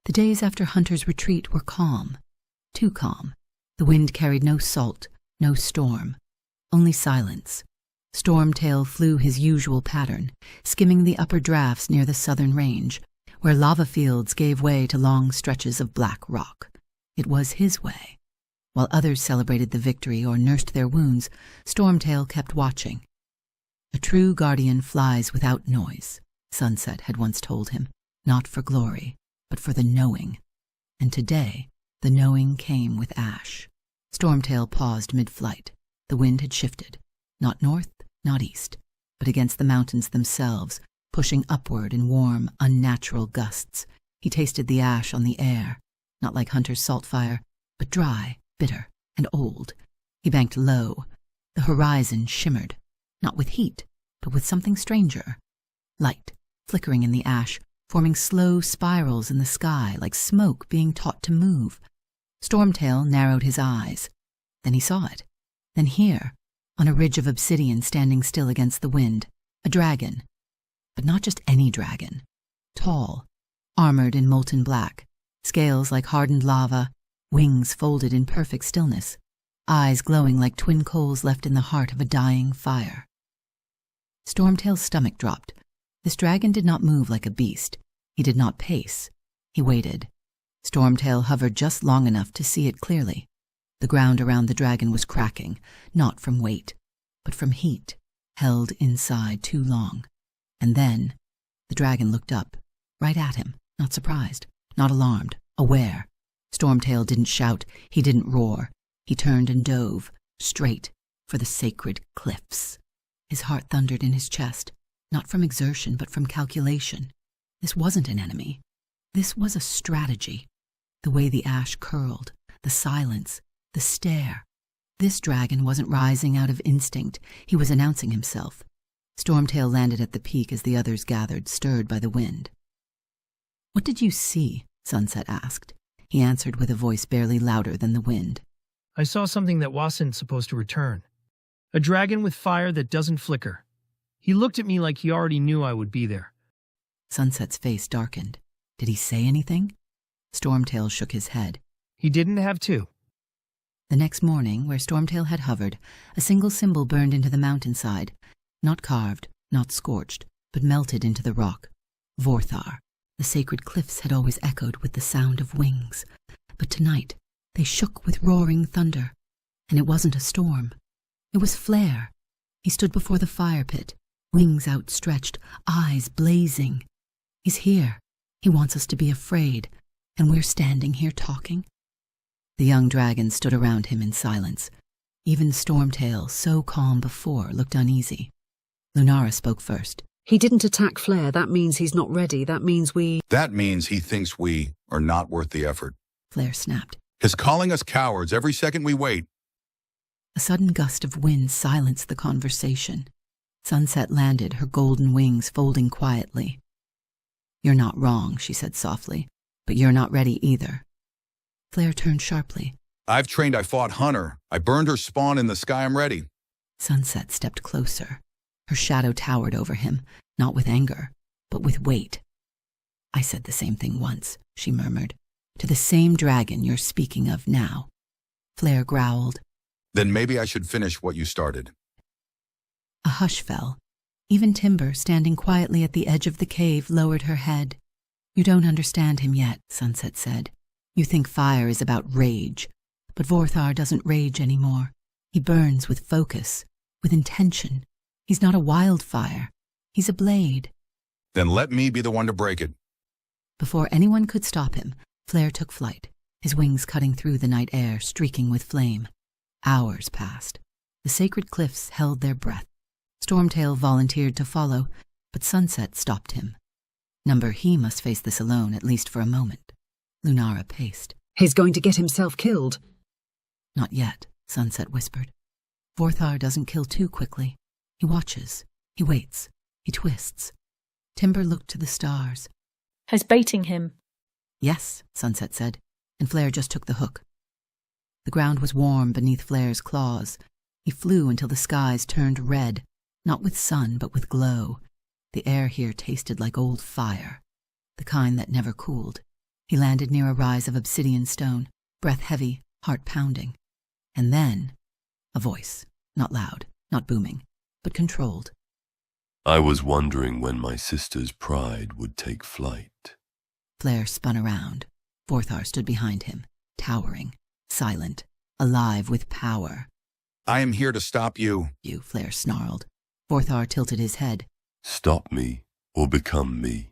The days after Hunter's retreat were calm. Too calm. The wind carried no salt, no storm. Only silence. Stormtail flew his usual pattern, skimming the upper drafts near the southern range, where lava fields gave way to long stretches of black rock. It was his way. While others celebrated the victory or nursed their wounds, Stormtail kept watching. A true guardian flies without noise, Sunset had once told him, not for glory, but for the knowing. And today, the knowing came with Ash. Stormtail paused mid-flight. The wind had shifted, not north, not east, but against the mountains themselves, pushing upward in warm, unnatural gusts. He tasted the ash on the air, not like Hunter's salt fire, but dry, bitter, and old. He banked low. The horizon shimmered, not with heat, but with something stranger. Light, flickering in the ash, forming slow spirals in the sky like smoke being taught to move. Stormtail narrowed his eyes. Then he saw it. Then here, on a ridge of obsidian standing still against the wind, a dragon. But not just any dragon. Tall, armored in molten black, scales like hardened lava, wings folded in perfect stillness, eyes glowing like twin coals left in the heart of a dying fire. Stormtail's stomach dropped. This dragon did not move like a beast. He did not pace. He waited. Stormtail hovered just long enough to see it clearly. The ground around the dragon was cracking, not from weight, but from heat, held inside too long. And then, the dragon looked up, right at him, not surprised, not alarmed, aware. Stormtail didn't shout, he didn't roar. He turned and dove, straight, for the sacred cliffs. His heart thundered in his chest, not from exertion but from calculation. This wasn't an enemy. This was a strategy. The way the ash curled, the silence, the stare. This dragon wasn't rising out of instinct. He was announcing himself. Stormtail landed at the peak as the others gathered, stirred by the wind. "What did you see?" Sunset asked. He answered with a voice barely louder than the wind. "I saw something that wasn't supposed to return. A dragon with fire that doesn't flicker. He looked at me like he already knew I would be there." Sunset's face darkened. Did he say anything? Stormtail shook his head. "He didn't have to." The next morning, where Stormtail had hovered, a single symbol burned into the mountainside, not carved, not scorched, but melted into the rock. Vorthar. The sacred cliffs had always echoed with the sound of wings, but tonight they shook with roaring thunder. And it wasn't a storm. It was Flare. He stood before the fire pit, wings outstretched, eyes blazing. He's here. He wants us to be afraid, and we're standing here talking. The young dragon stood around him in silence. Even Stormtail, so calm before, looked uneasy. Lunara spoke first. "He didn't attack Flare. That means he's not ready. That means That means he thinks we are not worth the effort." Flare snapped. He's calling us cowards every second we wait. A sudden gust of wind silenced the conversation. Sunset landed, her golden wings folding quietly. "You're not wrong," she said softly, "but you're not ready either." Flare turned sharply. I've trained, I fought Hunter. I burned her spawn in the sky, I'm ready. Sunset stepped closer. Her shadow towered over him, not with anger, but with weight. "I said the same thing once," she murmured, "to the same dragon you're speaking of now." Flare growled. Then maybe I should finish what you started. A hush fell. Even Timber, standing quietly at the edge of the cave, lowered her head. "You don't understand him yet," Sunset said. "You think fire is about rage, but Vorthar doesn't rage anymore. He burns with focus, with intention. He's not a wildfire. He's a blade." Then let me be the one to break it. Before anyone could stop him, Flare took flight, his wings cutting through the night air, streaking with flame. Hours passed. The sacred cliffs held their breath. Stormtail volunteered to follow, but Sunset stopped him. He must face this alone, at least for a moment. Lunara paced. "He's going to get himself killed." "Not yet," Sunset whispered. "Vorthar doesn't kill too quickly. He watches. He waits. He twists." Timber looked to the stars. "He's baiting him." "Yes," Sunset said, and Flare just took the hook. The ground was warm beneath Flare's claws. He flew until the skies turned red, not with sun but with glow. The air here tasted like old fire, the kind that never cooled. He landed near a rise of obsidian stone, breath heavy, heart pounding. And then, a voice, not loud, not booming, but controlled. I was wondering when my sister's pride would take flight. Flare spun around. Vorthar stood behind him, towering, silent, alive with power. I am here to stop you. You, Flare snarled. Vorthar tilted his head. Stop me, or become me.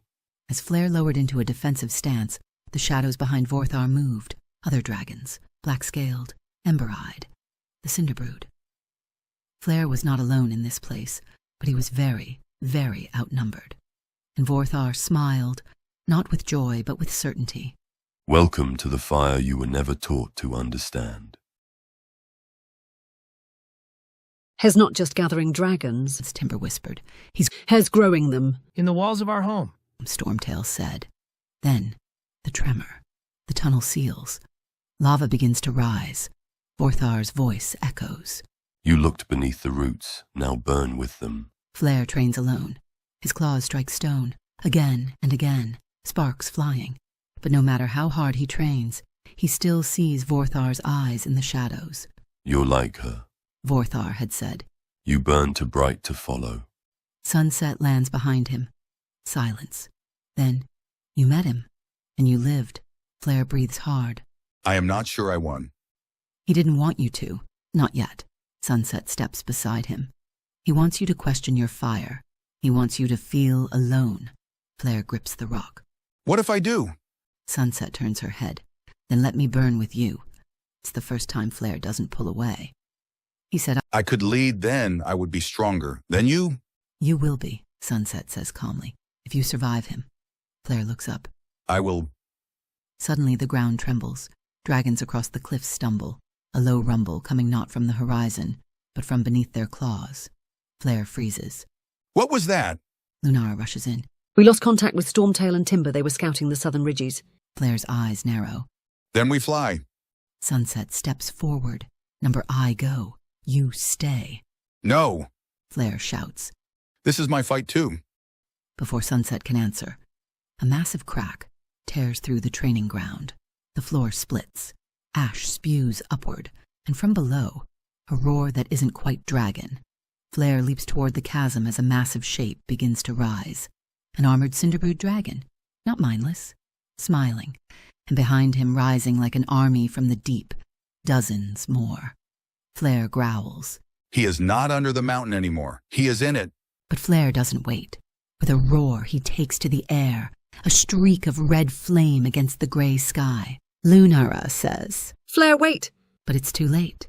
As Flare lowered into a defensive stance, the shadows behind Vorthar moved. Other dragons, black-scaled, ember-eyed. The Cinderbrood. Flare was not alone in this place, but he was very, very outnumbered. And Vorthar smiled, not with joy, but with certainty. Welcome to the fire you were never taught to understand. Hes not just gathering dragons. As Timber whispered. Hes growing them. In the walls of our home. Stormtail said. Then, the tremor. The tunnel seals. Lava begins to rise. Vorthar's voice echoes. You looked beneath the roots, now burn with them. Flare trains alone. His claws strike stone, again and again, sparks flying. But no matter how hard he trains, he still sees Vorthar's eyes in the shadows. You're like her. Vorthar had said. You burn too bright to follow. Sunset lands behind him. Silence. Then, you met him, and you lived. Flare breathes hard. I am not sure I won. He didn't want you to. Not yet. Sunset steps beside him. He wants you to question your fire. He wants you to feel alone. Flare grips the rock. What if I do? Sunset turns her head. Then let me burn with you. It's the first time Flare doesn't pull away. He said, I could lead, then I would be stronger. Then you? You will be, Sunset says calmly, if you survive him. Flare looks up. I will. Suddenly the ground trembles. Dragons across the cliffs stumble, a low rumble coming not from the horizon, but from beneath their claws. Flare freezes. What was that? Lunara rushes in. We lost contact with Stormtail and Timber. They were scouting the southern ridges. Flare's eyes narrow. Then we fly. Sunset steps forward. Number I go. You stay. No. Flare shouts. This is my fight too. Before Sunset can answer, a massive crack tears through the training ground. The floor splits. Ash spews upward, and from below, a roar that isn't quite dragon. Flare leaps toward the chasm as a massive shape begins to rise. An armored Cinderbrood dragon, not mindless, smiling, and behind him rising like an army from the deep, dozens more. Flare growls. He is not under the mountain anymore. He is in it. But Flare doesn't wait. With a roar, he takes to the air, a streak of red flame against the gray sky. Lunara says, Flare, wait! But it's too late.